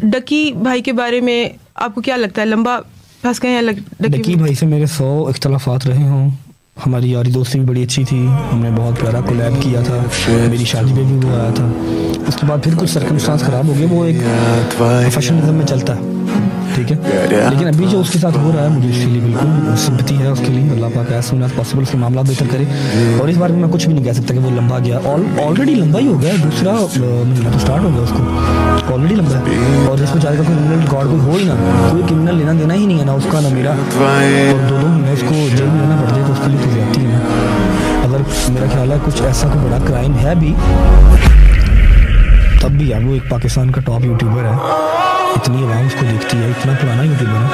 डकी भाई के बारे में आपको क्या लगता है, लंबा फंस गए हैं डकी भाई से मेरे 100 इख्तलाफात रहे हों। हमारी यारी दोस्ती भी बड़ी अच्छी थी, हमने बहुत प्यारा कोलैब किया था, मेरी शादी पे भी वो आया था। उसके बाद फिर कुछ सर्कमस्टांस ख़राब हो गए, वो एक प्रोफेशनलिज्म में चलता है, ठीक है। लेकिन अभी जो उसके साथ हो रहा है मुझे उसके लिए बिल्कुल सिंपैथी है उसके लिए। अल्लाह पाक एज सून एज पॉसिबल उसके मामला बेहतर करे। और इस बार में मैं कुछ भी नहीं कह सकता कि वो लंबा गया, ऑलरेडी लंबा ही हो गया, दूसरा महीना तो स्टार्ट हो गया उसको, ऑलरेडी लंबा है। और जिस बेचारे का कोई क्रिमिनल रिकॉर्ड कोई हो ही ना, कोई क्रिमिनल लेना देना ही नहीं है ना उसका ना मेरा, और 2 महीने उसको जेल में रहना पड़ जाए तो उसके लिए तो ज़्यादती है ना। अगर मेरा ख्याल है कुछ ऐसा कोई बड़ा क्राइम है भी तब भी यार वो एक पाकिस्तान का टॉप यूट्यूबर है, इतनी आवाम उसको देखती है, इतना पुराना यूट्यूबर है।